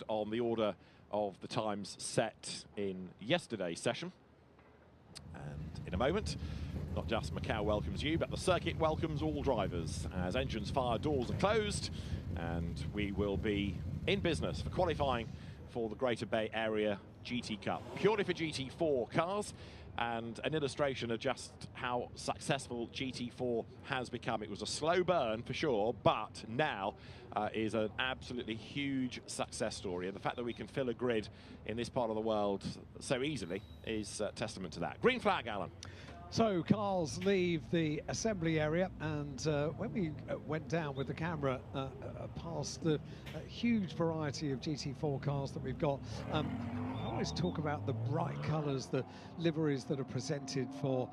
on the order of the times set in yesterday's session. And in a moment, not just Macau welcomes you, but the circuit welcomes all drivers as engines fire, doors are closed, and we will be in business for qualifying for the Greater Bay Area GT Cup. Purely for GT4 cars, and an illustration of just how successful GT4 has become. It was a slow burn for sure, but now is an absolutely huge success story. And the fact that we can fill a grid in this part of the world so easily is testament to that. Green flag, Alan. So cars leave the assembly area, and when we went down with the camera past the huge variety of GT4 cars that we've got, I always talk about the bright colours, the liveries that are presented for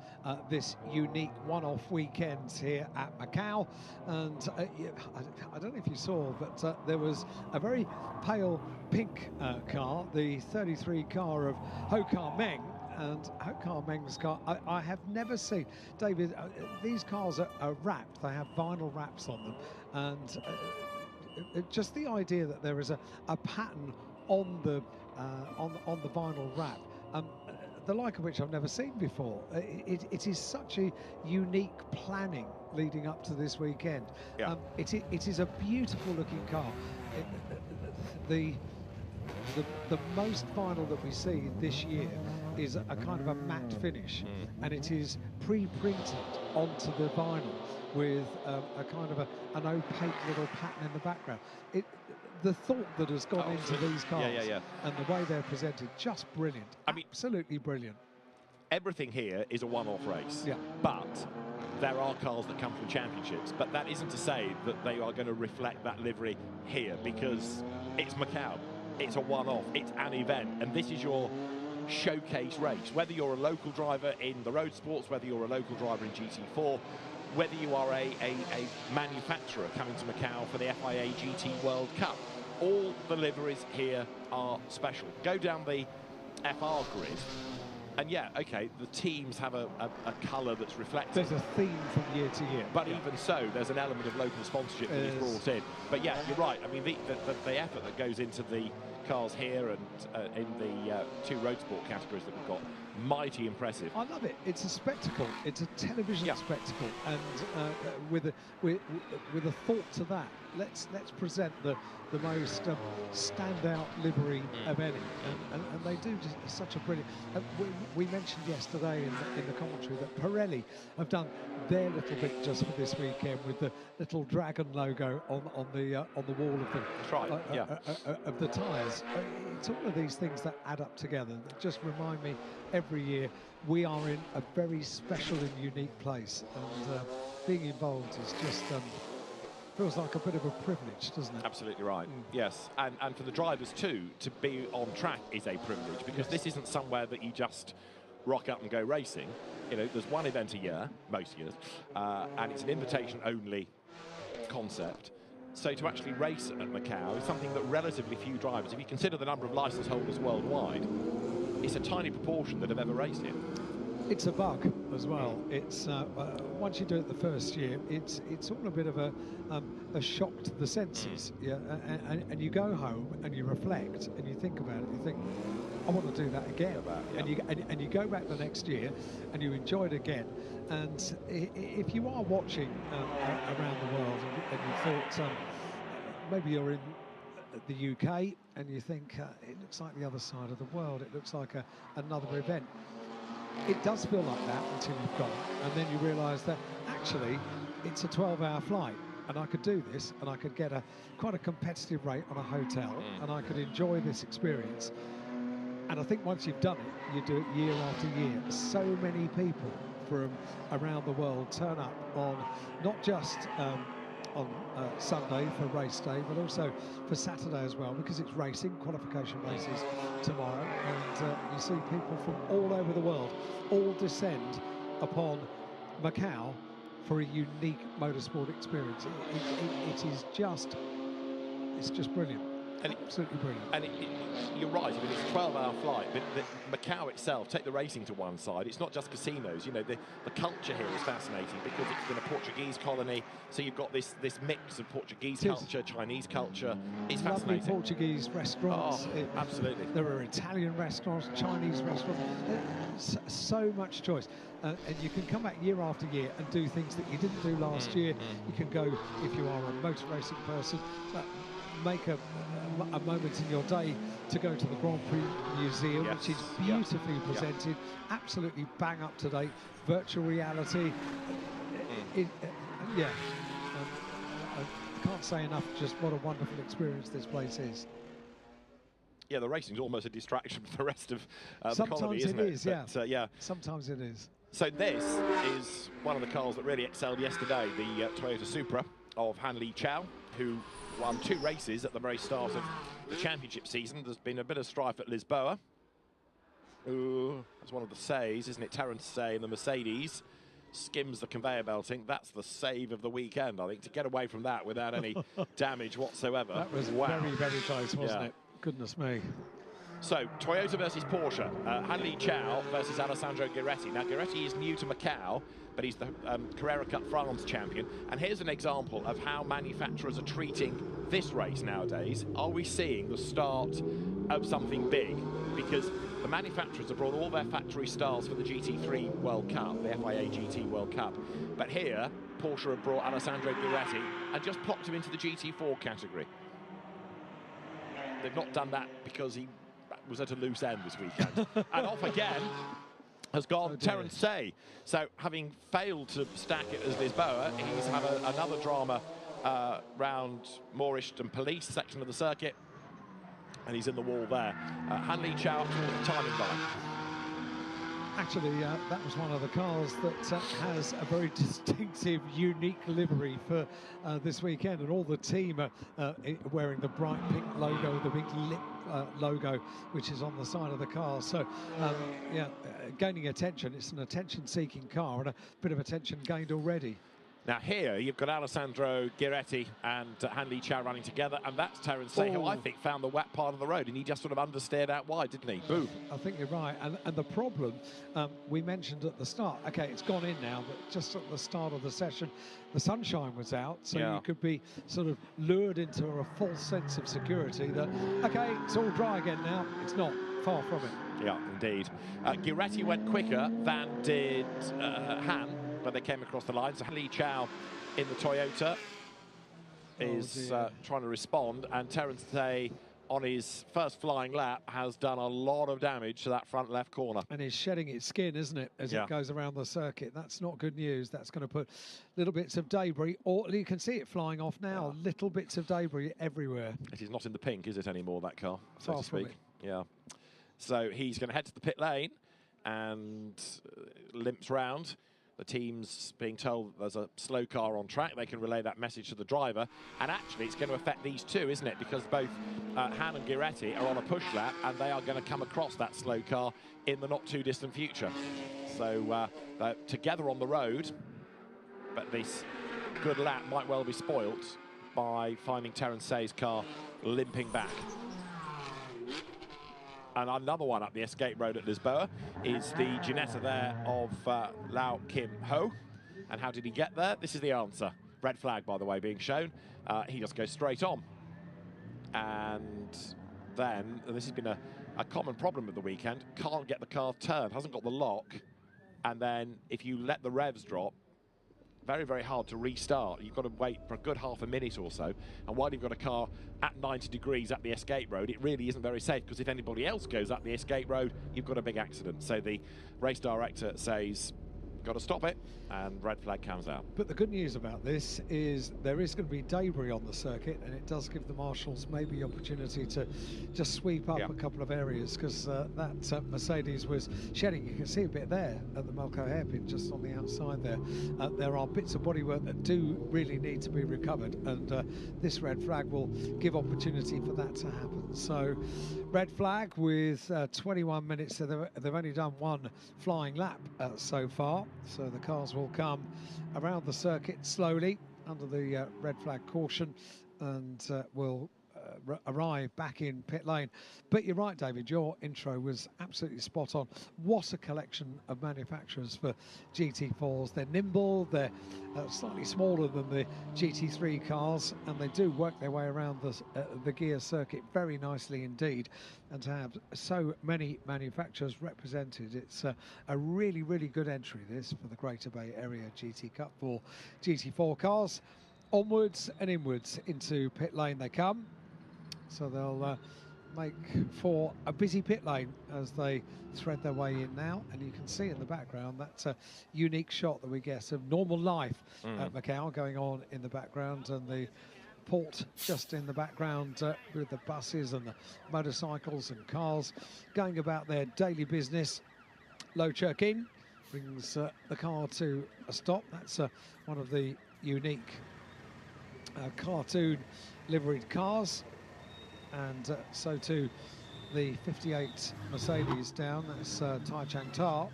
this unique one-off weekend here at Macau. And I don't know if you saw, but there was a very pale pink car, the 33 car of Ho Ka Meng. And Ho Ka Meng's car, I have never seen, David, these cars are wrapped, they have vinyl wraps on them, and just the idea that there is a pattern on the vinyl wrap, the like of which I've never seen before. It is such a unique planning leading up to this weekend. Yeah. It is a beautiful looking car. The most vinyl that we see this year is a kind of a matte finish, and it is pre-printed onto the vinyl with a kind of an opaque little pattern in the background. The thought that has gone into these cars and the way they're presented, just brilliant. I mean, absolutely brilliant. Everything here is a one-off race, but there are cars that come from championships, but that isn't to say that they are going to reflect that livery here, because it's Macau. It's a one-off, it's an event, and this is your showcase race. Whether you're a local driver in the road sports, whether you're a local driver in GT4, whether you are a manufacturer coming to Macau for the FIA GT World Cup, all the liveries here are special. Go down the FR grid, and yeah, okay, the teams have a colour that's reflected. There's a theme from year to year. But even so, there's an element of local sponsorship that is brought in. But yeah, you're right. I mean, the effort that goes into the cars here and in the two road sport categories that we've got, mighty impressive. I love it. It's a spectacle. It's a television spectacle, and with a thought to that, let's present the most standout livery of any, and they do just such a brilliant. We mentioned yesterday in the commentary that Pirelli have done their little bit just for this weekend with the little dragon logo on the wall of the tyres. It's all of these things that add up together that just remind me every year we are in a very special and unique place, and being involved is just feels like a bit of a privilege, doesn't it? Absolutely right. Yes, and for the drivers too, to be on track is a privilege, because this isn't somewhere that you just rock up and go racing. You know, there's one event a year, most years, and it's an invitation-only concept. So to actually race at Macau is something that relatively few drivers, if you consider the number of licence holders worldwide, it's a tiny proportion that have ever raced here. It's a bug as well. It's once you do it the first year, it's all a bit of a shock to the senses. And you go home and you reflect and you think about it. You think, I want to do that again. And you go back the next year and you enjoy it again. And if you are watching around the world and you thought maybe you're in the UK and you think it looks like the other side of the world, it looks like another event. It does feel like that until you've gone, and then you realise that actually it's a 12-hour flight, and I could do this, and I could get quite a competitive rate on a hotel, and I could enjoy this experience. And I think once you've done it, you do it year after year. So many people from around the world turn up on not just on Sunday for race day, but also for Saturday as well, because it's racing, qualification races tomorrow, and you see people from all over the world all descend upon Macau for a unique motorsport experience. It's just brilliant. Absolutely brilliant. And you're right, I mean, it's a 12-hour flight, but Macau itself, take the racing to one side, it's not just casinos, you know, the culture here is fascinating because it's been a Portuguese colony, so you've got this mix of Portuguese culture, Chinese culture. It's fascinating. Lovely Portuguese restaurants. Oh, absolutely. There are Italian restaurants, Chinese restaurants, so much choice. And you can come back year after year and do things that you didn't do last year. You can go, if you are a motor racing person, make a moment in your day to go to the Grand Prix Museum, which is beautifully presented, absolutely bang up to date, virtual reality. I can't say enough just what a wonderful experience this place is. Yeah, the racing's almost a distraction for the rest of the colony, isn't it? Sometimes it is, yeah. Sometimes it is. So this is one of the cars that really excelled yesterday, the Toyota Supra of Han Li Chao, who won 2 races at the very start of the championship season. There's been a bit of strife at Lisboa. Ooh, that's one of the saves, isn't it? Terence Say in the Mercedes skims the conveyor belting. That's the save of the weekend, I think, to get away from that without any damage whatsoever. That was very, very close, wasn't it? Goodness me. So, Toyota versus Porsche. Han Li Chao versus Alessandro Guiretti. Now, Guiretti is new to Macau, but he's the Carrera Cup France champion. And here's an example of how manufacturers are treating this race nowadays. Are we seeing the start of something big? Because the manufacturers have brought all their factory stars for the GT3 World Cup, the FIA GT World Cup. But here, Porsche have brought Alessandro Guiretti and just plopped him into the GT4 category. They've not done that because he was at a loose end this weekend. And off again has gone Terence Say. So having failed to stack it as Lisboa, he's had another drama round Moorish and Police section of the circuit, and he's in the wall there. Han Li Chao up towards the timing line. Actually, that was one of the cars that has a very distinctive, unique livery for this weekend, and all the team are wearing the bright pink logo, the big lip logo, which is on the side of the car. So, gaining attention. It's an attention-seeking car, and a bit of attention gained already. Now here, you've got Alessandro Guiretti and Han Li Chao running together, and that's Terence Say, who I think found the wet part of the road, and he just sort of understeered out wide, didn't he? Boom. I think you're right, and the problem we mentioned at the start, okay, it's gone in now, but just at the start of the session, the sunshine was out, so you could be sort of lured into a false sense of security that, okay, it's all dry again now. It's not, far from it. Yeah, indeed. Guiretti went quicker than did Han, but they came across the line. So Han Li Chao in the Toyota is trying to respond, and Terence Say on his first flying lap has done a lot of damage to that front left corner. And he's shedding its skin, isn't it, as it goes around the circuit. That's not good news. That's going to put little bits of debris, or you can see it flying off now, little bits of debris everywhere. It is not in the pink, is it, anymore, that car, so Far to speak? from it. Yeah. So he's going to head to the pit lane and limps round. The team's being told there's a slow car on track. They can relay that message to the driver. And actually, it's going to affect these two, isn't it? Because both Han and Guiretti are on a push lap, and they are going to come across that slow car in the not-too-distant future. So they're together on the road, but this good lap might well be spoilt by finding Terence Say's car limping back. And another one up the escape road at Lisboa is the Ginetta there of Lau Kim Ho. And how did he get there? This is the answer. Red flag, by the way, being shown. He just goes straight on. And then, and this has been a common problem of the weekend, can't get the car turned, hasn't got the lock. And then if you let the revs drop, very, very hard to restart. You've got to wait for a good half a minute or so. And while you've got a car at 90 degrees up the escape road, it really isn't very safe, because if anybody else goes up the escape road, you've got a big accident. So the race director says, got to stop it, and red flag comes out. But the good news about this is there is going to be debris on the circuit, and it does give the marshals maybe the opportunity to just sweep up a couple of areas, because that Mercedes was shedding. You can see a bit there at the Melco hairpin, just on the outside there. There are bits of bodywork that do really need to be recovered, and this red flag will give opportunity for that to happen. So red flag with 21 minutes, so they've only done one flying lap so far. So the cars will come around the circuit slowly under the red flag caution, and will arrive back in pit lane. But you're right, David, your intro was absolutely spot on. What a collection of manufacturers for GT4s. They're nimble, they're slightly smaller than the GT3 cars, and they do work their way around the gear circuit very nicely indeed. And to have so many manufacturers represented, it's a really, really good entry, this, for the Greater Bay Area GT Cup for GT4 cars. Onwards and inwards into pit lane they come. So they'll make for a busy pit lane as they thread their way in now. And you can see in the background that's a unique shot that we get of normal life at Macau going on in the background, and the port just in the background with the buses and the motorcycles and cars going about their daily business. Low Chirk in brings the car to a stop. That's one of the unique cartoon liveried cars, and so too the 58 Mercedes down. That's Tai Chang Ta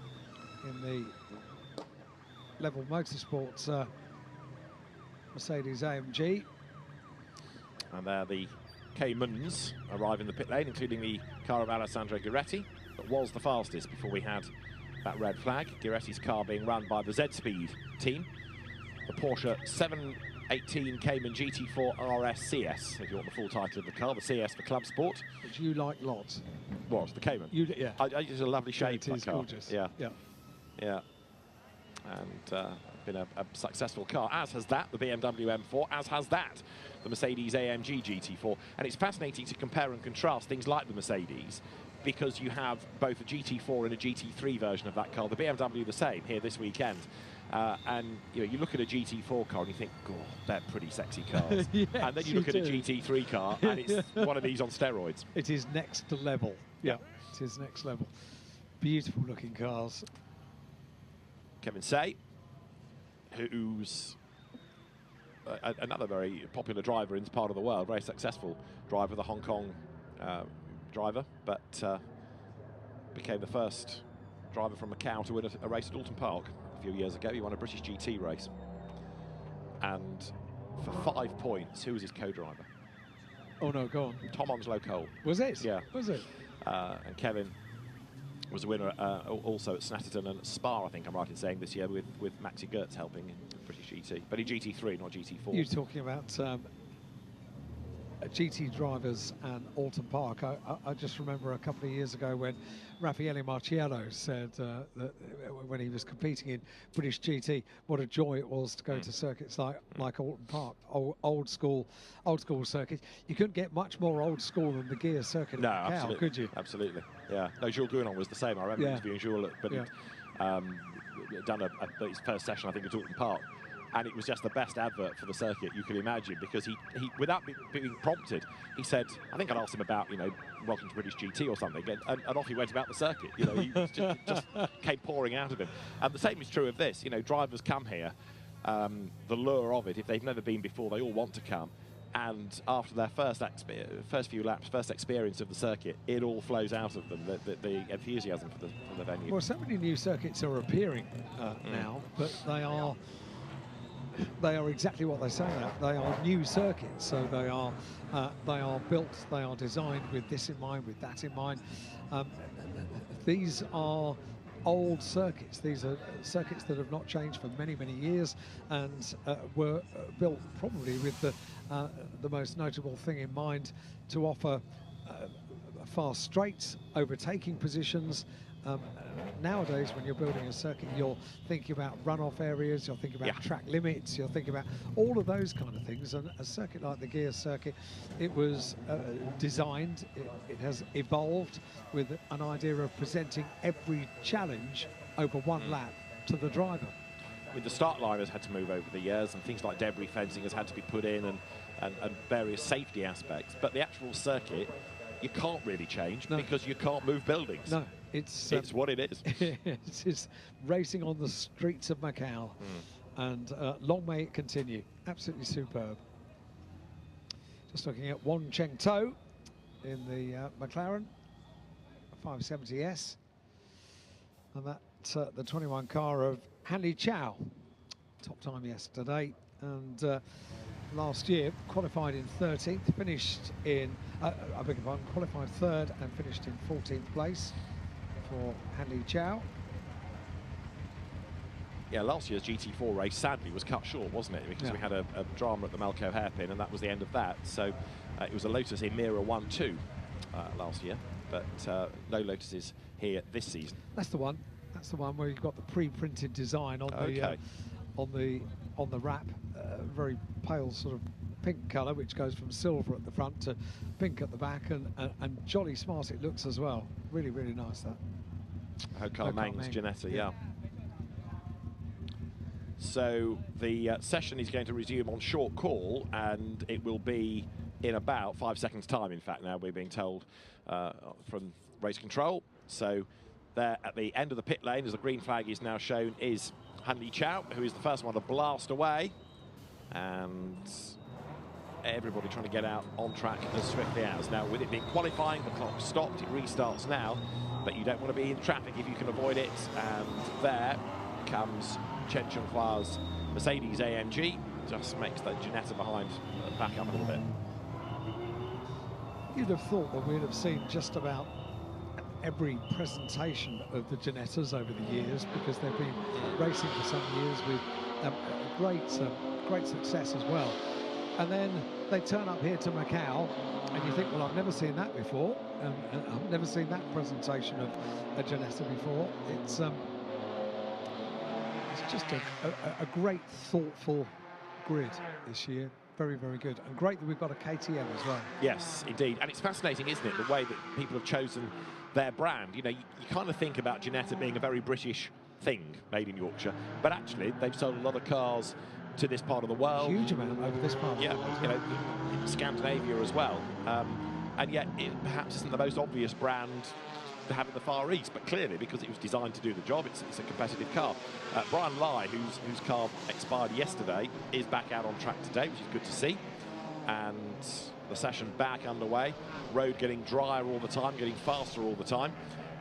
in the Level Motorsports Mercedes AMG. And there the Caymans arrive in the pit lane, including the car of Alessandro Guiretti, that was the fastest before we had that red flag. Guiretti's car being run by the Z-Speed team. The Porsche 718 Cayman GT4 RS CS, if you want the full title of the car, the CS for Club Sport. Which you like lots. What, the Cayman? Yeah. It's a lovely shape, yeah, it is that car. Gorgeous. Yeah. Yeah. Yeah. And been a successful car, as has that, the BMW M4, as has that, the Mercedes AMG GT4. And it's fascinating to compare and contrast things like the Mercedes, because you have both a GT4 and a GT3 version of that car. The BMW the same here this weekend. And you look at a GT4 car and you think, God, they're pretty sexy cars. Yes, and then you look at a GT3 car and it's one of these on steroids. It is next level. Yeah, it is next level. Beautiful looking cars. Kevin Say, who's another very popular driver in this part of the world, very successful driver, the Hong Kong driver, but became the first driver from Macau to win a race at Alton Park a few years ago. He won a British GT race. And for 5 points, who was his co-driver? Oh no, go on. Tom Onslow Cole. Was it? Yeah. Was it? And Kevin was the winner also at Snetterton and at Spa, I think I'm right in saying, this year with Maxi Gertz helping in British GT. But in GT3, not GT4. You're talking about GT drivers and Alton Park. I just remember a couple of years ago when Raffaele Marciello said that when he was competing in British GT, what a joy it was to go to circuits like Alton Park, old school circuits. You couldn't get much more old school than the gear circuit at Macau, absolutely. could you? Absolutely, yeah. No, Jules Gounon was the same. I remember interviewing Jules, but he'd done his first session, I think, at Alton Park. And it was just the best advert for the circuit you could imagine, because he without being prompted, he said, I think I'd asked him about, welcome to British GT or something, and off he went about the circuit. He just came pouring out of him. And the same is true of this. Drivers come here, the lure of it, if they've never been before, they all want to come. And after their first few laps, first experience of the circuit, it all flows out of them, the enthusiasm for the venue. Well, so many new circuits are appearing now, but they are exactly what they say. They are new circuits, so they are built, they are designed with this in mind, with that in mind. These are old circuits. These are circuits that have not changed for many, many years, and were built probably with the most notable thing in mind, to offer fast straights, overtaking positions. Nowadays, when you're building a circuit, you're thinking about runoff areas, you're thinking about track limits, you're thinking about all of those kind of things. And a circuit like the gear circuit, it was designed, it has evolved with an idea of presenting every challenge over one lap to the driver. With the start line has had to move over the years, and things like debris fencing has had to be put in, and various safety aspects. But the actual circuit, you can't really change because you can't move buildings. No. It's what it is. It's racing on the streets of Macau, and long may it continue. Absolutely superb. Just looking at Wong Cheng To in the McLaren 570S, and that's the 21 car of Hanley Chow. Top time yesterday, and last year, qualified in 13th, finished in, I beg your pardon, qualified 3rd and finished in 14th place for Hanli Chow. Yeah, last year's GT4 race sadly was cut short, wasn't it? Because we had a drama at the Malco hairpin, and that was the end of that. So it was a Lotus Emira 1-2 last year, but no Lotuses here this season. That's the one. That's the one where you've got the pre-printed design on the wrap, very pale sort of pink colour, which goes from silver at the front to pink at the back, and jolly smart it looks as well. Really, really nice that. Hokar Mang's Ginetta, yeah. So the session is going to resume on short call, and it will be in about 5 seconds time. In fact, now we're being told from race control. So there at the end of the pit lane, as the green flag is now shown, is Hanli Chow, who is the first one to blast away, and everybody trying to get out on track as swiftly as. Now, with it being qualifying, the clock stopped, it restarts now, but you don't want to be in traffic if you can avoid it. And there comes Chen Chunghua's Mercedes AMG, just makes that Ginetta behind back up a little bit. You'd have thought that we'd have seen just about every presentation of the Ginettas over the years, because they've been racing for some years with great success as well. And then they turn up here to Macau, and you think, well, I've never seen that before, and I've never seen that presentation of a Ginetta before. It's just a great, thoughtful grid this year. Very, very good. And great that we've got a KTM as well. Yes, indeed. And it's fascinating, isn't it, the way that people have chosen their brand. You know, you kind of think about Ginetta being a very British thing, made in Yorkshire, but actually they've sold a lot of cars to this part of the world. Huge amount over this part. Yeah, you know, in Scandinavia as well. And yet it perhaps isn't the most obvious brand to have in the Far East, but clearly, because it was designed to do the job, it's a competitive car. Brian Lai, whose car expired yesterday, is back out on track today, which is good to see. And the session back underway. Road getting drier all the time, getting faster all the time.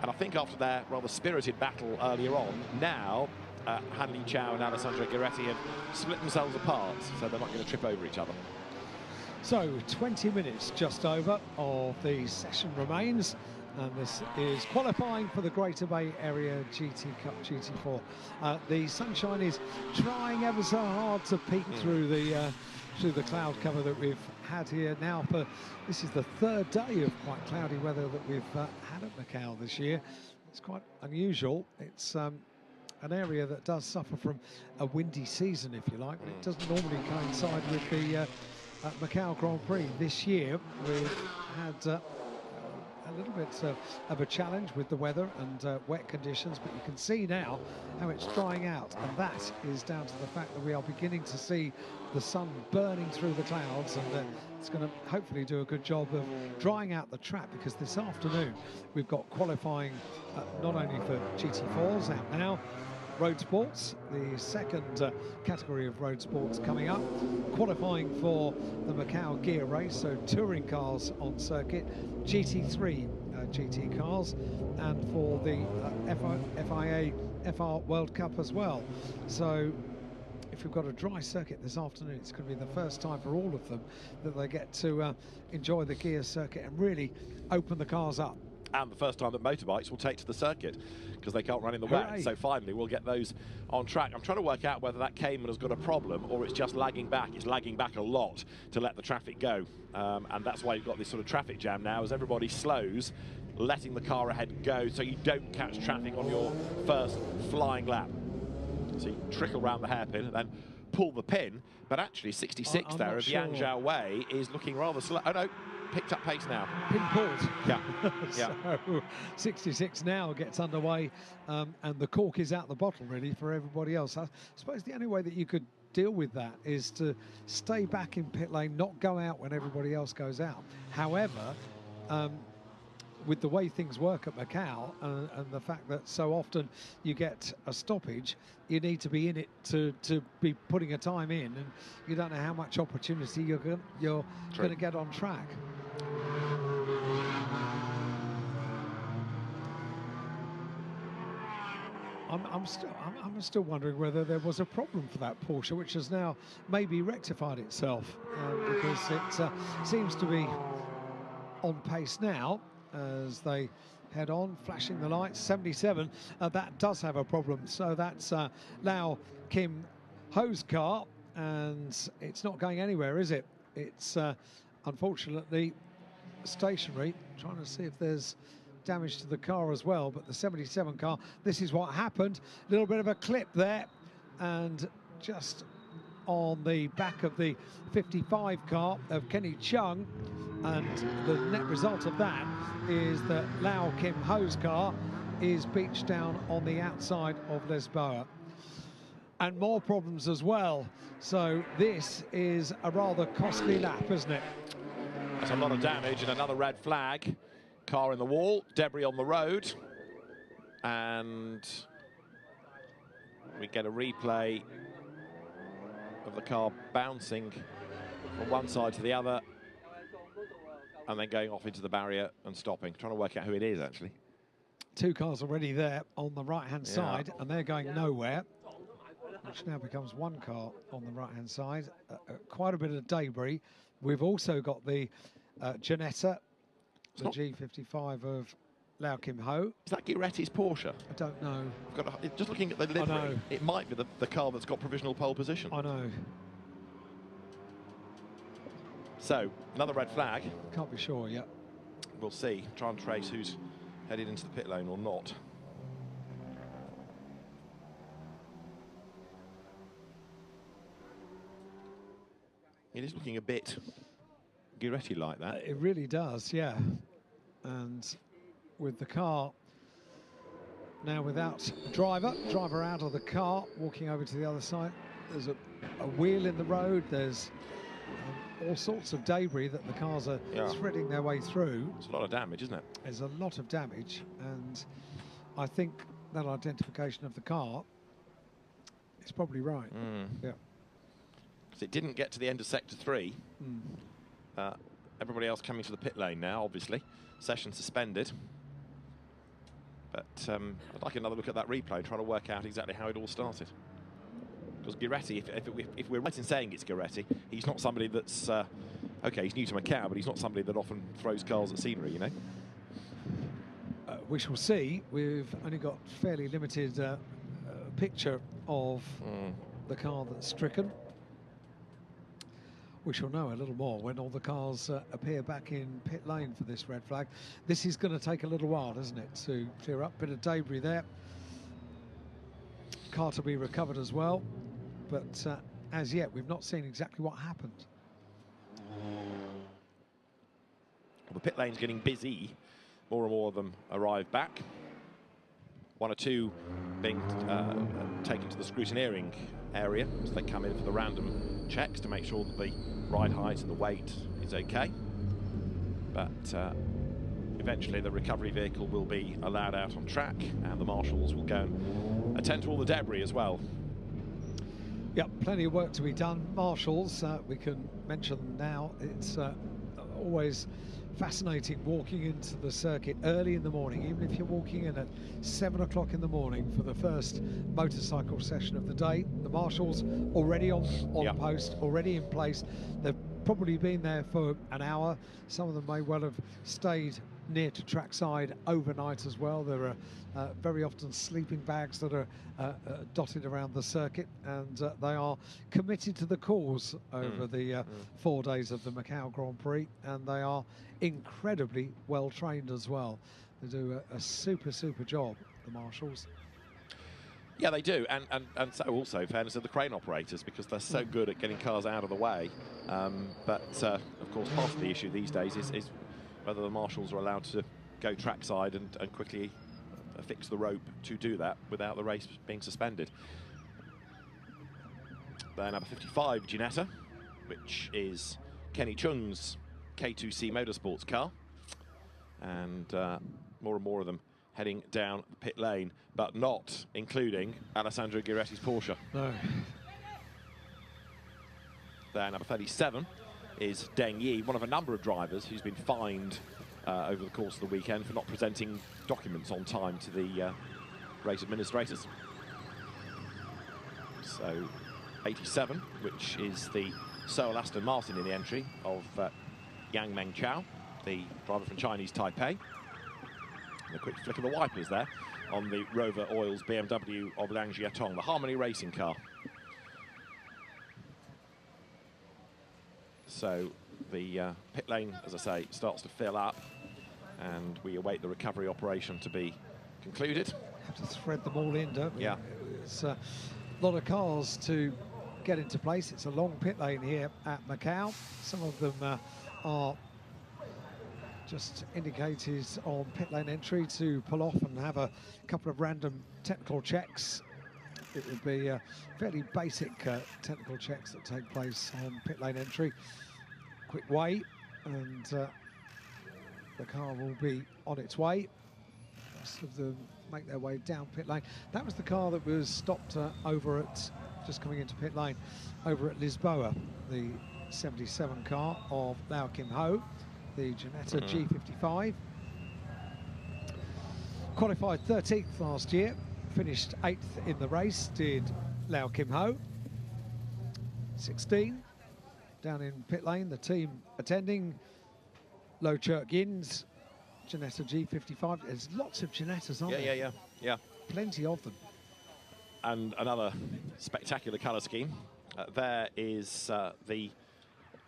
And I think after their rather spirited battle earlier on, now Hanli Chow and Alessandro Gueretti have split themselves apart, so they're not going to trip over each other. So 20 minutes just over of the session remains, and this is qualifying for the Greater Bay Area GT Cup GT4. The sunshine is trying ever so hard to peek through the cloud cover that we've had here now. This is the third day of quite cloudy weather that we've had at Macau this year. It's quite unusual. It's an area that does suffer from a windy season, if you like, but it doesn't normally coincide with the Macau Grand Prix. This year we've had a little bit of a challenge with the weather and wet conditions, but you can see now how it's drying out, and that is down to the fact that we are beginning to see the sun burning through the clouds, and it's going to hopefully do a good job of drying out the track, because this afternoon we've got qualifying not only for GT4s out now, road sports, the second category of road sports coming up, qualifying for the Macau gear race, so touring cars on circuit, GT3 GT cars, and for the FIA FR World Cup as well. So if we've got a dry circuit this afternoon, it's going to be the first time for all of them that they get to enjoy the gear circuit and really open the cars up. And the first time that motorbikes will take to the circuit, because they can't run in the wet. So finally we'll get those on track. I'm trying to work out whether that Cayman has got a problem or it's just lagging back. It's lagging back a lot to let the traffic go. And that's why you've got this sort of traffic jam now, as everybody slows, letting the car ahead go so you don't catch traffic on your first flying lap. So you trickle around the hairpin and then pull the pin. But actually 66 there of Yang Zhao Wei is looking rather slow. Oh no, picked up pace now. Pin pulled. Yeah. So 66 now gets underway, and the cork is out the bottle really for everybody else. I suppose the only way that you could deal with that is to stay back in pit lane, not go out when everybody else goes out. However, with the way things work at Macau and the fact that so often you get a stoppage, you need to be in it to be putting a time in, and you don't know how much opportunity you're going to get on track. I'm still wondering whether there was a problem for that Porsche, which has now maybe rectified itself, because it seems to be on pace now as they head on, flashing the lights. 77, that does have a problem. So that's Lau Kim Ho's car, and it's not going anywhere, is it? It's unfortunately stationary. Trying to see if there's damage to the car as well, but the 77 car, this is what happened. A little bit of a clip there, and just on the back of the 55 car of Kenny Chung, and the net result of that is that Lau Kim Ho's car is beached down on the outside of Les Baía. And more problems as well. So this is a rather costly lap, isn't it? That's a lot of damage and another red flag. Car in the wall, debris on the road. And we get a replay of the car bouncing from one side to the other and then going off into the barrier and stopping. Trying to work out who it is, actually. Two cars already there on the right-hand side, and they're going nowhere, which now becomes one car on the right-hand side. Quite a bit of debris. We've also got the Janetta, the G55 of Lau Kim Ho. Is that Giretti's Porsche? I don't know. Just looking at the livery, it might be the car that's got provisional pole position. I know. So, another red flag. Can't be sure yet. We'll see. Try and trace who's headed into the pit lane or not. It is looking a bit Giretti-like that. It really does, yeah. And with the car now without driver out of the car, walking over to the other side. There's a wheel in the road. There's all sorts of debris that the cars are threading their way through. It's a lot of damage, isn't it? There's a lot of damage, and I think that identification of the car is probably right. Yeah. Because it didn't get to the end of Sector 3. Everybody else coming to the pit lane now, obviously. Session suspended. But I'd like another look at that replay, trying to work out exactly how it all started. Because Giretti, if we're right in saying it's Giretti, he's not somebody that's, okay, he's new to Macau, but he's not somebody that often throws cars at scenery, you know? We shall see. We've only got fairly limited picture of the car that's stricken. We shall know a little more when all the cars appear back in pit lane for this red flag. This is going to take a little while, isn't it, to clear up? Bit of debris there. Car to be recovered as well. But as yet, we've not seen exactly what happened. Well, the pit lane's getting busy. More and more of them arrive back. One or two being taken to the scrutineering area as they come in for the random checks to make sure that the ride height and the weight is okay. But eventually the recovery vehicle will be allowed out on track, and the marshals will go and attend to all the debris as well. Yep, plenty of work to be done. Marshals, we can mention them now. It's always fascinating walking into the circuit early in the morning, even if you're walking in at 7 o'clock in the morning for the first motorcycle session of the day. The marshals already on post, already in place. They've probably been there for an hour. Some of them may well have stayed near to trackside overnight as well. There are very often sleeping bags that are dotted around the circuit, and they are committed to the cause over the 4 days of the Macau Grand Prix, and they are incredibly well trained as well. They do a super job, the marshals. Yeah, they do, and so also fairness to the crane operators, because they're so good at getting cars out of the way. But of course, part of the issue these days is whether the marshals are allowed to go trackside and quickly fix the rope to do that without the race being suspended. Then number 55, Ginetta, which is Kenny Chung's K2C Motorsports car. And more and more of them heading down the pit lane, but not including Alessandro Giretti's Porsche. No. Then number 37 is Deng Yi, one of a number of drivers who's been fined over the course of the weekend for not presenting documents on time to the race administrators. So 87, which is the sole Aston Martin in the entry of Yang Meng Chao, the driver from Chinese Taipei. And a quick flick of the wipers there on the Rover Oils BMW of Liang Jiatong, the Harmony racing car. So the pit lane, as I say, starts to fill up, and we await the recovery operation to be concluded. Have to thread them all in, don't we? Yeah. It's a lot of cars to get into place. It's a long pit lane here at Macau. Some of them are just indicated on pit lane entry to pull off and have a couple of random technical checks. It would be fairly basic technical checks that take place on pit lane entry. Quick wait, and the car will be on its way. Most of them make their way down pit lane. That was the car that was stopped over at, just coming into pit lane, over at Lisboa, the 77 car of Lau Kim Ho, the Ginetta G55. Qualified 13th last year, finished 8th in the race, did Lau Kim Ho. 16 down in pit lane, the team attending, Lo Churk Yin's Ginetta G55. There's lots of Ginettas, aren't there? Yeah. Plenty of them. And another spectacular colour scheme. There is the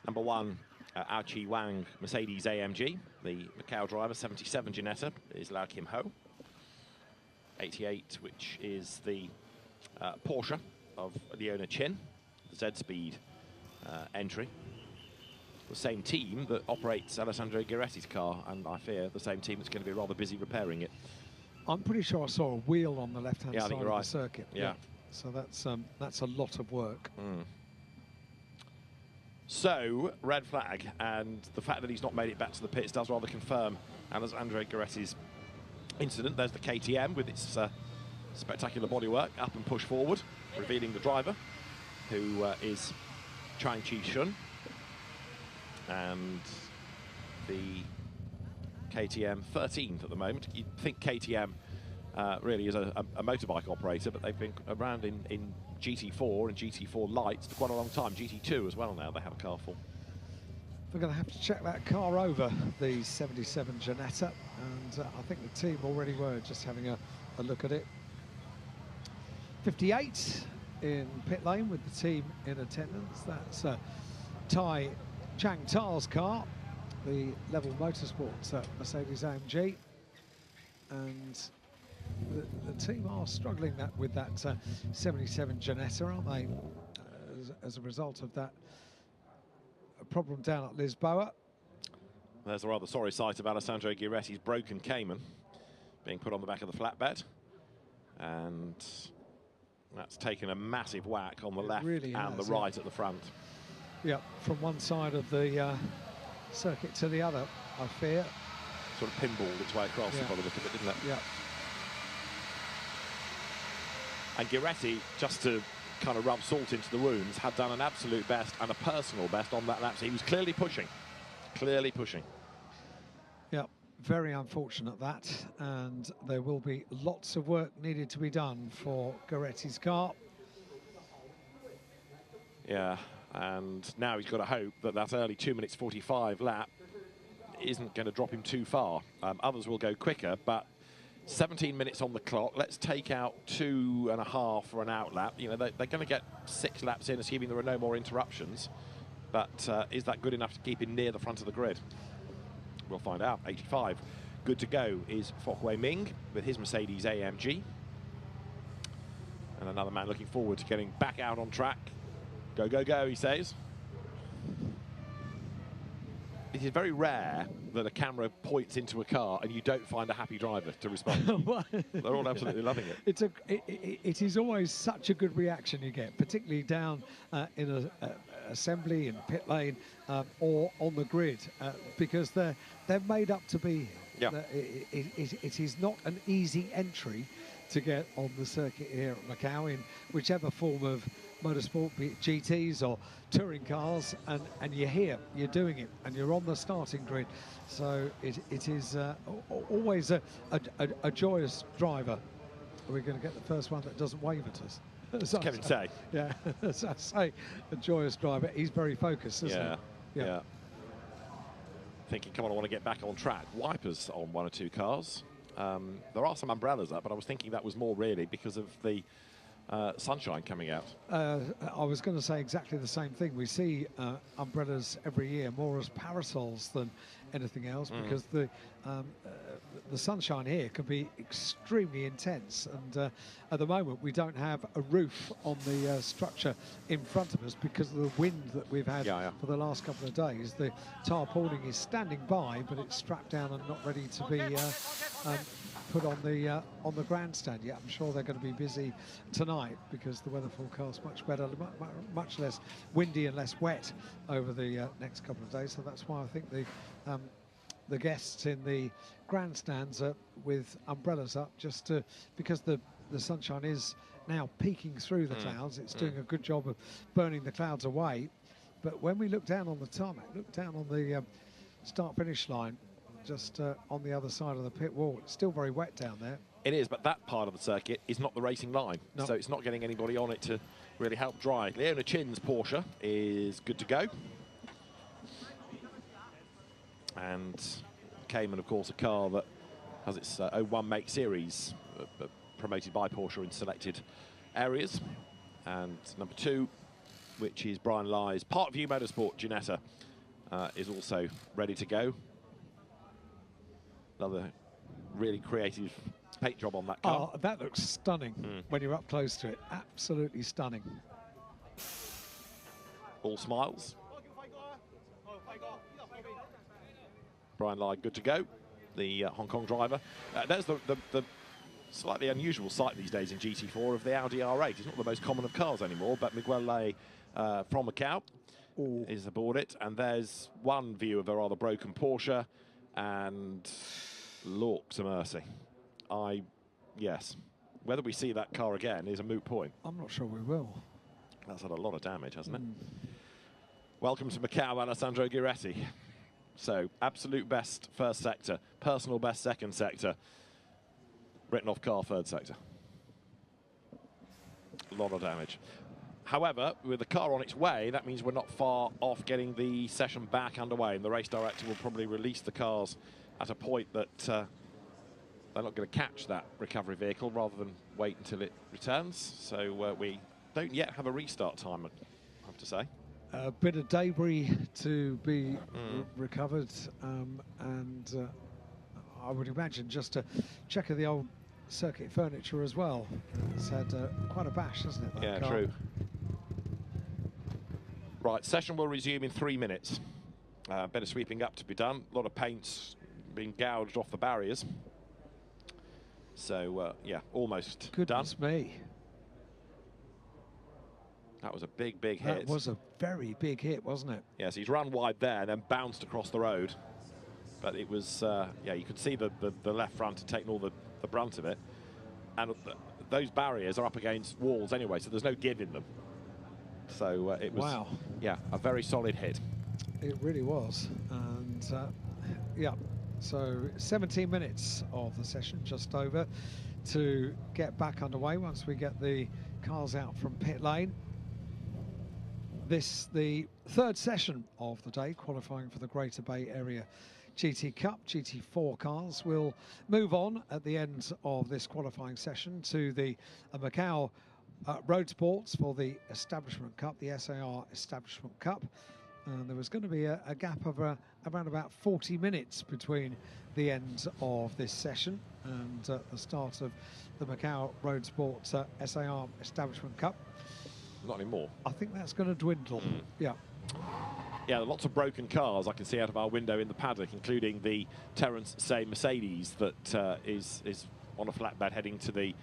number 1 Ao Chi Wang Mercedes AMG, the Macau driver. 77 Ginetta is Lau Kim Ho. 88, which is the Porsche of Leona Chin, the Z-Speed entry. The same team that operates Alessandro Gueretti's car, and I fear the same team that's going to be rather busy repairing it. I'm pretty sure I saw a wheel on the left-hand side of the circuit. Yeah. So that's a lot of work. So, red flag, and the fact that he's not made it back to the pits does rather confirm Alessandro Gueretti's incident. There's the KTM with its spectacular bodywork, up and push forward, revealing the driver, who is Chang Chi-shun. And the KTM 13th at the moment. You'd think KTM really is a motorbike operator, but they've been around in GT4 and GT4 lights for quite a long time. GT2 as well now, they have a car for. We're going to have to check that car over, the 77 Ginetta, and I think the team already were just having a look at it. 58 in pit lane with the team in attendance. That's Tai Chang Ta's car, the Level Motorsports Mercedes AMG, and the team are struggling with that 77 Ginetta, aren't they? As a result of that problem down at Lisboa. There's a rather sorry sight of Alessandro Gueretti's broken Cayman being put on the back of the flatbed, and that's taken a massive whack on the left and the right at the front. Yeah, from one side of the circuit to the other, I fear. Sort of pinballed its way across by the look of it, didn't it? Yeah. And Gueretti, just to kind of rub salt into the wounds, had done an absolute best and a personal best on that lap. So he was clearly pushing. Clearly pushing. Yeah, very unfortunate that. And there will be lots of work needed to be done for Gueretti's car. Yeah. And now he's got to hope that that early 2 minutes 45 lap isn't going to drop him too far. Others will go quicker, but 17 minutes on the clock. Let's take out 2.5 for an out lap. You know, they're going to get 6 laps in, assuming there are no more interruptions. But is that good enough to keep him near the front of the grid? We'll find out. 85. Good to go is Fok Wei Ming with his Mercedes AMG. And another man looking forward to getting back out on track. Go, go, go, he says. It is very rare that a camera points into a car and you don't find a happy driver to respond. They're all absolutely loving it. It is always such a good reaction you get, particularly down in an assembly, in pit lane, or on the grid, because they're made up to be here. Yeah. It is not an easy entry to get on the circuit here at Macau in whichever form of motorsport, be it GTs or touring cars, and you're here, you're doing it, and you're on the starting grid. So it is always a joyous driver. are we going to get the first one that doesn't wave at us? As Kevin say. Yeah, as I say, a joyous driver. He's very focused, isn't he? Yeah. Thinking, come on, I want to get back on track. Wipers on one or two cars. There are some umbrellas up, but I was thinking that was more really because of the sunshine coming out. I was going to say exactly the same thing. We see umbrellas every year more as parasols than anything else, because the sunshine here can be extremely intense, and at the moment we don't have a roof on the structure in front of us because of the wind that we've had for the last couple of days. The tarpaulin is standing by, but it's strapped down and not ready to be put on the grandstand yet. I'm sure they're going to be busy tonight because the weather forecast much better, much less windy and less wet over the next couple of days. So that's why I think the guests in the grandstands are with umbrellas up, just because the sunshine is now peeking through the clouds. It's doing a good job of burning the clouds away. But when we look down on the tarmac, look down on the start-finish line, just on the other side of the pit wall, it's still very wet down there. It is, but that part of the circuit is not the racing line, so it's not getting anybody on it to really help dry. Leona Chin's Porsche is good to go. And Cayman, of course, a car that has its 01 make series promoted by Porsche in selected areas. And number 2, which is Brian Lye's Parkview Motorsport Ginetta, is also ready to go. Another really creative paint job on that car. Oh, that looks stunning when you're up close to it. Absolutely stunning. All smiles. Brian Lye good to go, the Hong Kong driver. There's the slightly unusual sight these days in GT4 of the Audi R8. It's not the most common of cars anymore, but Miguel Lay from Macau is aboard it. And there's one view of a rather broken Porsche, and lorks a mercy. Yes, whether we see that car again is a moot point. I'm not sure we will. That's had a lot of damage, hasn't it? Welcome to Macau, Alessandro Giretti. So, absolute best first sector, personal best second sector, written off car third sector. A lot of damage. However, with the car on its way, that means we're not far off getting the session back underway, and the race director will probably release the cars at a point that they're not going to catch that recovery vehicle rather than wait until it returns. So we don't yet have a restart time, I have to say. A bit of debris to be recovered, and I would imagine just a check of the old circuit furniture as well. It's had quite a bash, hasn't it? Yeah, true. Right, session will resume in 3 minutes. Bit of sweeping up to be done. A lot of paints being gouged off the barriers. So, yeah, almost Goodness done. me. That was a big, big hit. That was a very big hit, wasn't it? Yes, he's run wide there and then bounced across the road. But it was, yeah, you could see the left front had taken all the brunt of it. And those barriers are up against walls anyway, so there's no give in them. So it was, yeah, a very solid hit. It really was. And, yeah, so 17 minutes of the session, just over, to get back underway once we get the cars out from pit lane. This, the third session of the day, qualifying for the Greater Bay Area GT Cup. GT4 cars will move on at the end of this qualifying session to the Macau Road Sports for the Establishment Cup, the SAR Establishment Cup. And there was going to be a gap of around about 40 minutes between the end of this session and the start of the Macau Road Sports SAR Establishment Cup. Not anymore. I think that's going to dwindle. Yeah. Yeah, lots of broken cars I can see out of our window in the paddock, including the Terence Say Mercedes that is on a flatbed heading to the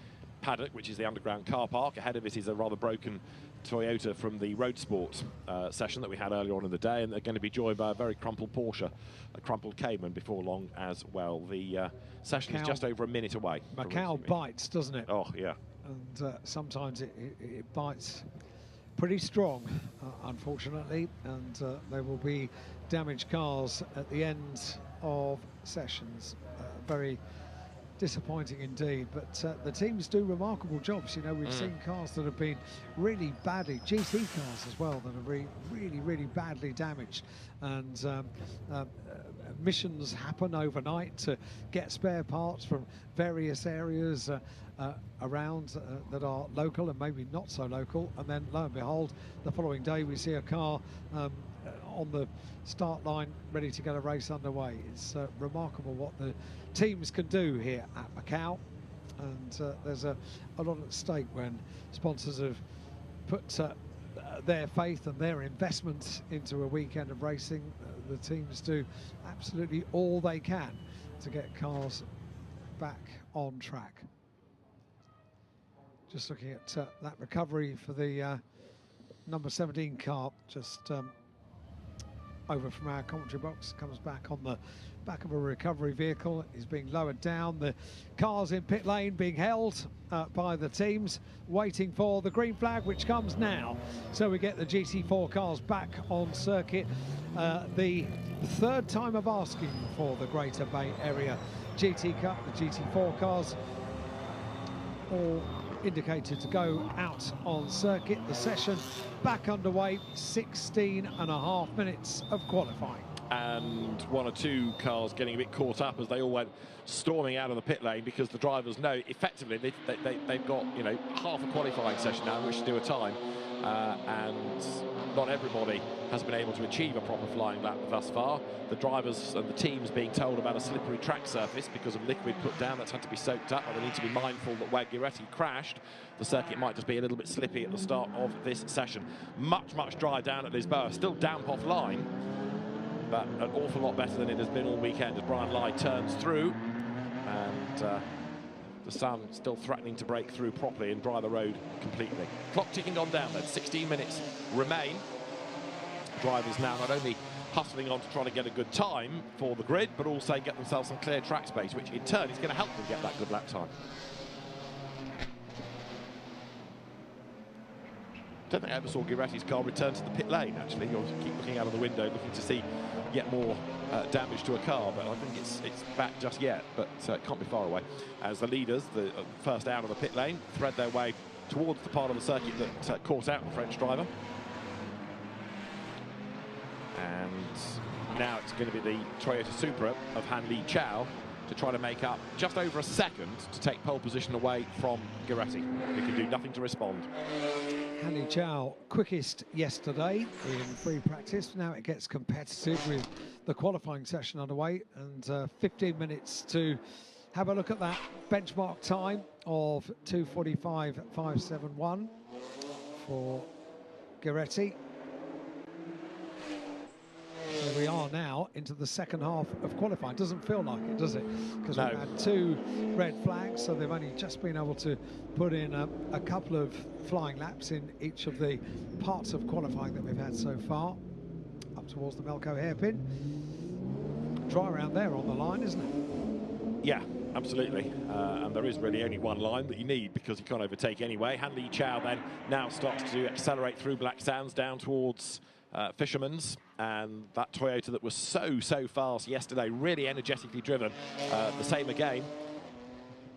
paddock, which is the underground car park. Ahead of it is a rather broken Toyota from the Road Sport session that we had earlier on in the day, and they're going to be joined by a very crumpled Porsche, a crumpled Cayman before long as well. The session is just over a minute away. Macau bites, doesn't it? Oh, yeah. And sometimes it bites pretty strong, unfortunately, and there will be damaged cars at the end of sessions. Very disappointing indeed. But the teams do remarkable jobs. You know, we've seen cars that have been really badly, GT cars as well, that are really badly damaged. And missions happen overnight to get spare parts from various areas around that are local and maybe not so local. And then lo and behold, the following day we see a car on the start line ready to get a race underway. It's remarkable what the teams can do here at Macau, and there's a lot at stake when sponsors have put their faith and their investment into a weekend of racing. The teams do absolutely all they can to get cars back on track. Just looking at that recovery for the number 17 car, just over from our commentary box, comes back on the back of a recovery vehicle, is being lowered down. The cars in pit lane being held by the teams, waiting for the green flag, which comes now. So we get the GT4 cars back on circuit. The third time of asking for the Greater Bay Area GT Cup. The GT4 cars all indicated to go out on circuit. The session back underway, 16.5 minutes of qualifying. And one or two cars getting a bit caught up as they all went storming out of the pit lane, because the drivers know effectively they've got, you know, half a qualifying session now in which to do a time, and not everybody has been able to achieve a proper flying lap thus far. The drivers and the teams being told about a slippery track surface because of liquid put down that's had to be soaked up, but they need to be mindful that where Guiretti crashed, the circuit might just be a little bit slippy at the start of this session. Much dry down at Lisboa, still damp offline, but an awful lot better than it has been all weekend as Brian Lai turns through, and the sun still threatening to break through properly and dry the road completely. Clock ticking on down then, 16 minutes remain. Drivers now not only hustling on to try to get a good time for the grid, but also get themselves some clear track space, which in turn is going to help them get that good lap time. I don't think I ever saw Guiretti's car return to the pit lane, actually. You'll keep looking out of the window, looking to see yet more damage to a car, but I think it's back just yet, but it can't be far away. As the leaders, the first out of the pit lane, thread their way towards the part of the circuit that caught out the French driver. And now it's going to be the Toyota Supra of Han Li Chao to try to make up just over a second to take pole position away from Guiretti, who can do nothing to respond. Han Li Chao quickest yesterday in free practice. Now it gets competitive with the qualifying session underway, and 15 minutes to have a look at that benchmark time of 2:45.571 for Guiretti. So we are now into the second half of qualifying. Doesn't feel like it, does it? Because we've had two red flags, so they've only just been able to put in a couple of flying laps in each of the parts of qualifying that we've had so far. Up towards the Melco hairpin. Dry around there on the line, isn't it? Yeah, absolutely. And there is really only one line that you need, because you can't overtake anyway. Han Li Chao then now starts to accelerate through Black Sands down towards Fisherman's, and that Toyota that was so fast yesterday, really energetically driven, the same again.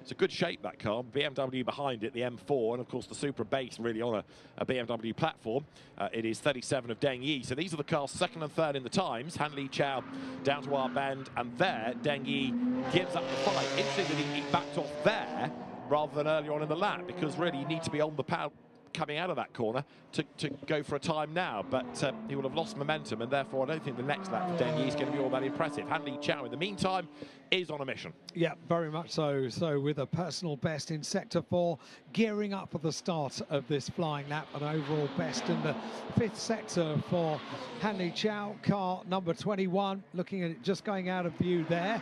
It's a good shape, that car. BMW behind it, the M4, and of course the Supra base really on a BMW platform. It is 37 of Deng Yi. So these are the cars second and third in the times. Han Li Chao down to our bend, and there Deng Yi gives up the fight. Interesting that he backed off there rather than earlier on in the lap, because really you need to be on the power coming out of that corner to go for a time now, but he will have lost momentum, and therefore I don't think the next lap for Deng Yi is going to be all that impressive. Han Li Chao in the meantime is on a mission. Yeah, very much so. So with a personal best in Sector 4, gearing up for the start of this flying lap, an overall best in the 5th sector for Han Li Chao, car number 21, looking at it just going out of view there,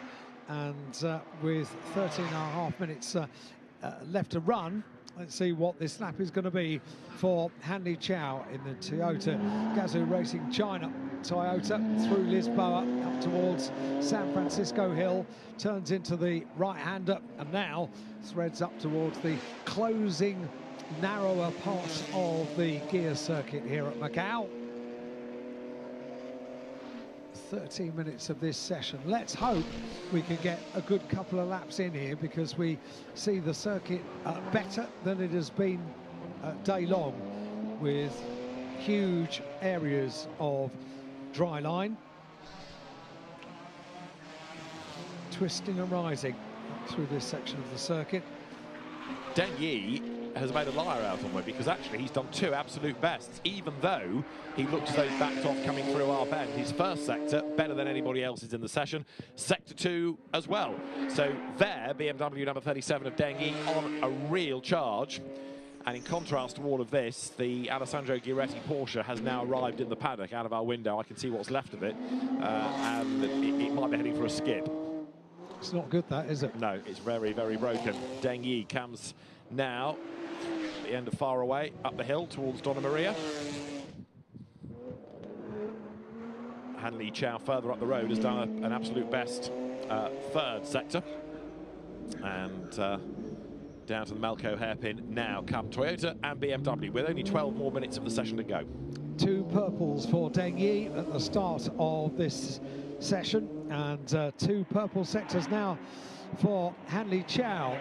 and with 13.5 minutes left to run. Let's see what this lap is going to be for Han Li Chao in the Toyota Gazoo Racing China Toyota through Lisboa up towards San Francisco Hill, turns into the right-hander, and now threads up towards the closing narrower part of the gear circuit here at Macau. 13 minutes of this session. Let's hope we can get a good couple of laps in here, because we see the circuit better than it has been day long, with huge areas of dry line, twisting and rising through this section of the circuit. Deng Yi has made a liar out of me, because actually he's done 2 absolute bests, even though he looked as though he backed off coming through our bend. His first sector, better than anybody else's in the session. Sector 2 as well. So there, BMW number 37 of Deng Yi on a real charge. And in contrast to all of this, the Alessandro Giretti Porsche has now arrived in the paddock. Out of our window, I can see what's left of it, and it might be heading for a skid. It's not good, that, is it? No, it's very, very broken. Deng Yi comes now at the end of Far Away, up the hill towards Donna Maria. Han Li Chao further up the road has done an absolute best third sector. And down to the Melco hairpin now come Toyota and BMW, with only 12 more minutes of the session to go. 2 purples for Deng Yi at the start of this session, and 2 purple sectors now for Han Li Chao.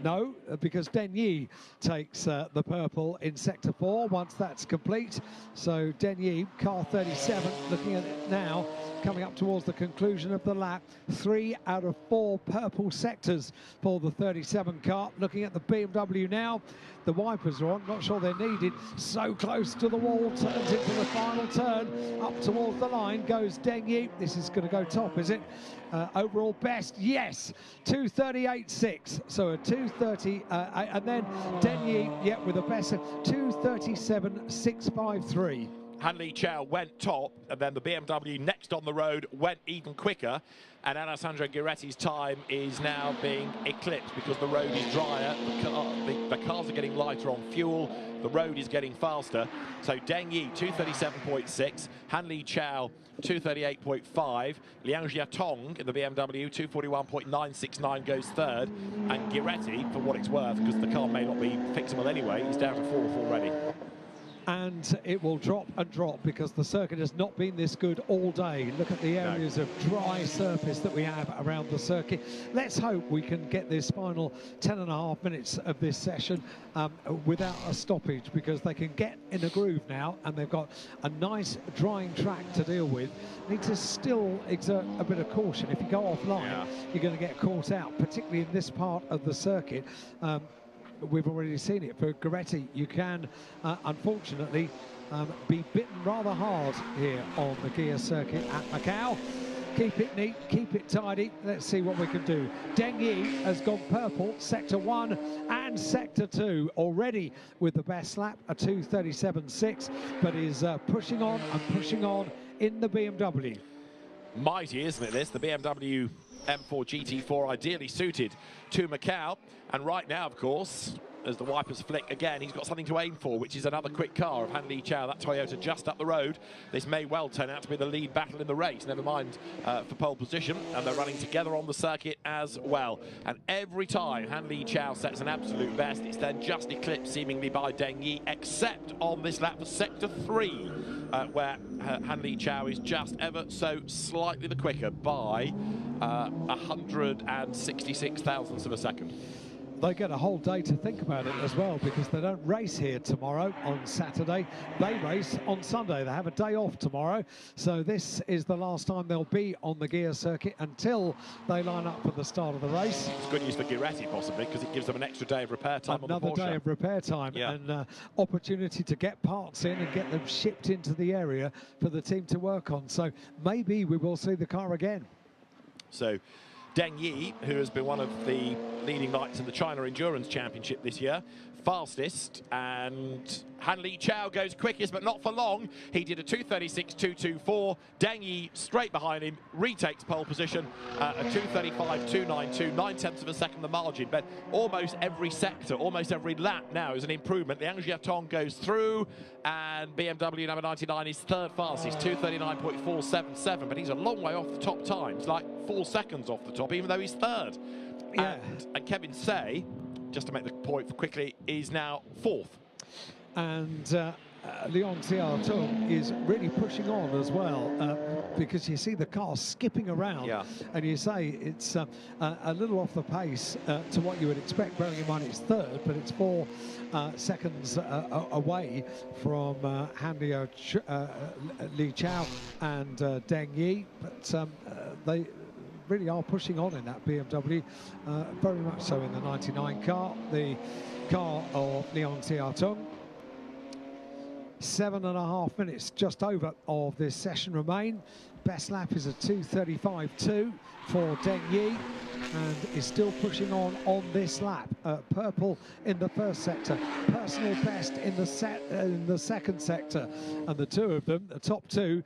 No, because Deng Yi takes the purple in sector 4 once that's complete. So Deng Yi, car 37, looking at it now, coming up towards the conclusion of the lap. 3 out of 4 purple sectors for the 37 car. Looking at the BMW now, the wipers are on, not sure they're needed. So close to the wall, turns into the final turn. Up towards the line goes Deng Yi. This is going to go top, is it? Overall best, yes, 2:38.6. So a 2:30, and then Deng Yi, yeah, with a best 2:37.653. Han Li Chao went top, and then the BMW next on the road went even quicker, and Alessandro Giretti's time is now being eclipsed because the road is drier, the cars are getting lighter on fuel, the road is getting faster. So Deng Yi 2:37.6, Han Li Chao 2:38.5, Liang Jiatong in the BMW 2:41.969 goes third, and Giretti, for what it's worth, because the car may not be fixable anyway, he's down to 4th already. And it will drop and drop, because the circuit has not been this good all day. Look at the areas of dry surface that we have around the circuit. Let's hope we can get this final 10.5 minutes of this session without a stoppage, because they can get in a groove now, and they've got a nice drying track to deal with. Need to still exert a bit of caution. If you go offline, you're going to get caught out, particularly in this part of the circuit. We've already seen it for Giretti. You can, unfortunately, be bitten rather hard here on the gear circuit at Macau. Keep it neat, keep it tidy. Let's see what we can do. Deng Yi has gone purple, sector 1 and sector 2 already with the best lap, a 2:37.6, but is pushing on and pushing on in the BMW. Mighty, isn't it, this? The BMW M4 GT4 ideally suited to Macau, and right now, of course, as the wipers flick again, he's got something to aim for, which is another quick car of Han Li Chao, that Toyota just up the road. This may well turn out to be the lead battle in the race, never mind for pole position, and they're running together on the circuit as well. And every time Han Li Chao sets an absolute best, it's then just eclipsed seemingly by Deng Yi, except on this lap for sector 3, where Han Li Chao is just ever so slightly the quicker by 166 thousandths of a second. They get a whole day to think about it as well, because they don't race here tomorrow on Saturday. They race on Sunday. They have a day off tomorrow. So this is the last time they'll be on the gear circuit until they line up for the start of the race. It's good news for Giretti, possibly, because it gives them an extra day of repair time on the Porsche. Another day of repair time, and opportunity to get parts in and get them shipped into the area for the team to work on. So maybe we will see the car again. So Deng Yi, who has been one of the leading lights in the China Endurance Championship this year, fastest, and Han Li Chao goes quickest, but not for long. He did a 2:36.224. Deng Yi straight behind him, retakes pole position, a 2:35.292, 9/10 of a second the margin. But almost every sector, almost every lap now is an improvement. Liang Jiatong goes through, and BMW number 99 is third fastest, 2:39.477. But he's a long way off the top times, like 4 seconds off the top, even though he's third. Yeah. And Kevin Say, just to make the point quickly, is now 4th. And Leon Xiaotung is really pushing on as well, because you see the car skipping around, and you say it's a little off the pace to what you would expect, bearing in mind it's third, but it's 4 seconds away from Li Chao and Deng Yi, but they really are pushing on in that BMW, very much so in the 99 car, the car of Leon Xiaotung. 7.5 minutes just over of this session remain. Best lap is a 2:35.2 for Deng Yi, and is still pushing on this lap. Purple in the first sector, personal best in the second sector, and the two of them, the top two,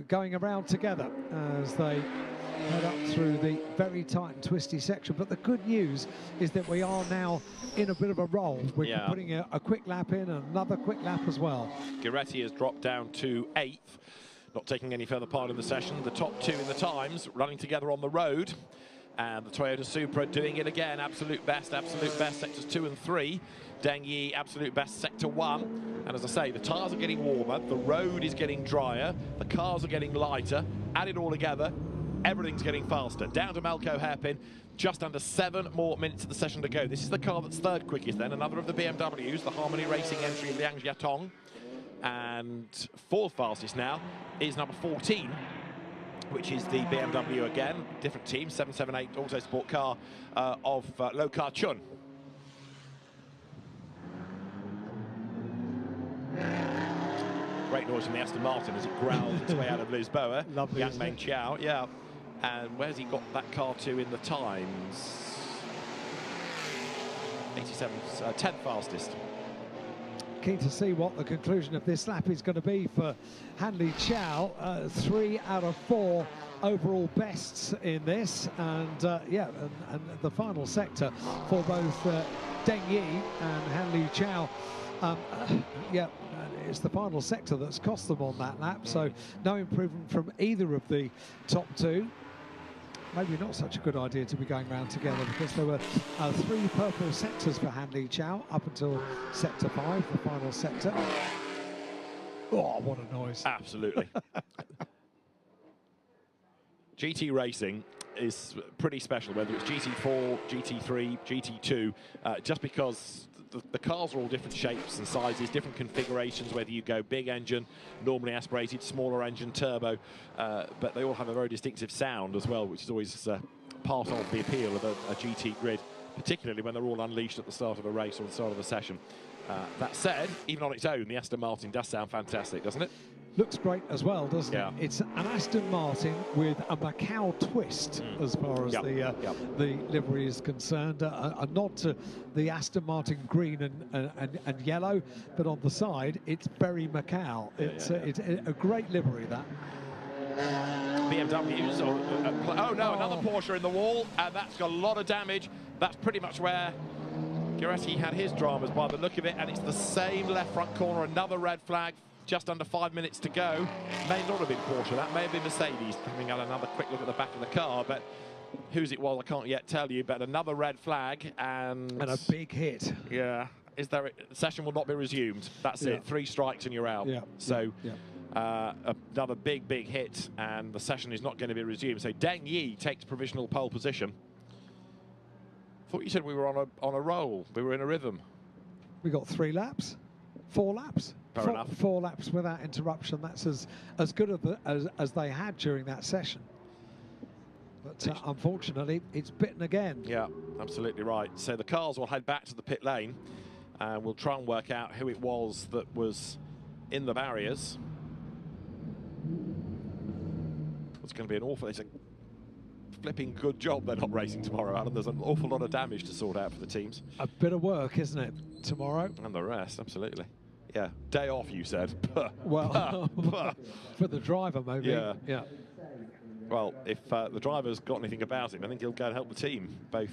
going around together as they head up through the very tight and twisty section. But the good news is that we are now in a bit of a roll. We're putting a quick lap in and another quick lap as well. Giretti has dropped down to 8th, not taking any further part in the session. The top two in the times running together on the road, and the Toyota Supra doing it again. Absolute best sectors 2 and 3. Deng Yi, absolute best sector 1. And as I say, the tyres are getting warmer, the road is getting drier, the cars are getting lighter. Add it all together, everything's getting faster. Down to Melco hairpin, just under 7 more minutes of the session to go. This is the car that's third quickest then, another of the BMWs, the Harmony Racing entry of Liang Jiatong. And fourth fastest now is number 14, which is the BMW again, different team, 778 Autosport car of Lo Ka Chun. Great noise from the Aston Martin as it growls its way out of Lisboa. Lovely, Yang Meng Chiao, yeah. And where's he got that car to in the times? 87, 10th fastest. Keen to see what the conclusion of this lap is going to be for Li Chao. 3 out of 4 overall bests in this, and and the final sector for both Deng Yi and Li Chao. It's the final sector that's cost them on that lap, so no improvement from either of the top two. Maybe not such a good idea to be going round together, because there were 3 purple sectors for Li Chao up until sector 5, the final sector. Oh, what a noise. Absolutely. GT racing is pretty special, whether it's GT4, GT3, GT2, just because the cars are all different shapes and sizes, different configurations, whether you go big engine, normally aspirated, smaller engine, turbo, but they all have a very distinctive sound as well, which is always part of the appeal of a GT grid, particularly when they're all unleashed at the start of a race or the start of a session. That said, even on its own, the Aston Martin does sound fantastic, doesn't it? Looks great as well, doesn't it? It's an Aston Martin with a Macau twist as far as the livery is concerned. A nod to the Aston Martin green and yellow, but on the side, it's very Macau. It's a great livery, that. BMWs, oh no, another Porsche in the wall, and that's got a lot of damage. That's pretty much where Giretti had his dramas by the look of it, and it's the same left front corner, another red flag. Just under 5 minutes to go. May not have been Porsche, that may have been Mercedes. Having had another quick look at the back of the car, but whose it was, I can't yet tell you. But another red flag and a big hit. Yeah, the session will not be resumed. That's it. 3 strikes and you're out. So another big hit, and the session is not going to be resumed. So Deng Yi takes provisional pole position. Thought you said we were on a roll. We were in a rhythm. We got 3 laps, 4 laps. Fair enough. 4 laps without interruption. That's as good as they had during that session. But unfortunately, it's bitten again. Yeah, absolutely right. So the cars will head back to the pit lane, and we'll try and work out who it was that was in the barriers. It's going to be an awful... It's a flipping good job they're not racing tomorrow, Alan. There's an awful lot of damage to sort out for the teams. A bit of work, isn't it, tomorrow? And the rest, absolutely. Yeah, day off, you said. Well, for the driver, maybe. Yeah. Well, if the driver's got anything about him, I think he'll go and help the team, both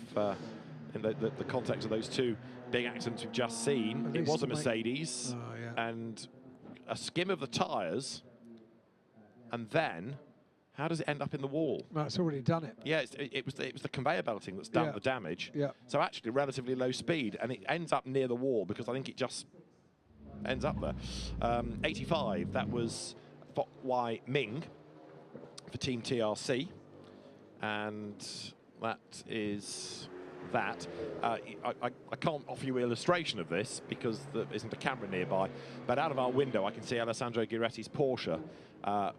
in the context of those 2 big accidents we've just seen. It was a Mercedes, and a skim of the tyres, and then how does it end up in the wall? Well, it's already done it. Yeah, it was the conveyor belting that's done the damage. So actually relatively low speed, and it ends up near the wall because I think it just ends up there. 85, that was Fok Wai Ming for Team TRC. And that is that. I can't offer you an illustration of this because there isn't a camera nearby, but out of our window I can see Alessandro Giretti's Porsche,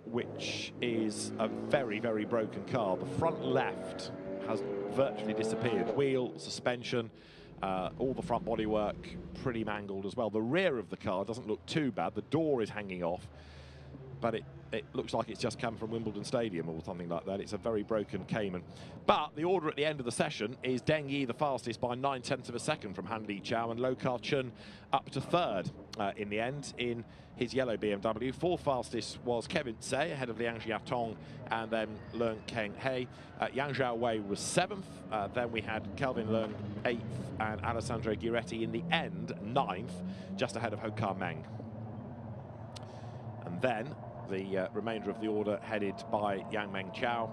which is a very, very broken car. The front left has virtually disappeared. Wheel, suspension, all the front bodywork pretty mangled as well. The rear of the car doesn't look too bad. The door is hanging off, but it looks like it's just come from Wimbledon Stadium or something like that. It's a very broken Cayman. But the order at the end of the session is Deng Yi the fastest by 9/10 of a second from Han Li Chao, and Lo Ka Chun up to third in the end in his yellow BMW. Fourth fastest was Kevin Tse ahead of Liang Jiatong and then Leung Keng He. Yang Zhao Wei was seventh. Then we had Kelvin Leung eighth and Alessandro Giretti in the end ninth, just ahead of Ho Ka Meng. And then the remainder of the order headed by Yang Meng Chao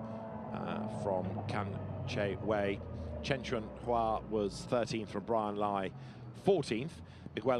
from Kan Che Wei. Chen Chun Hua was 13th from Brian Lai, 14th. Miguel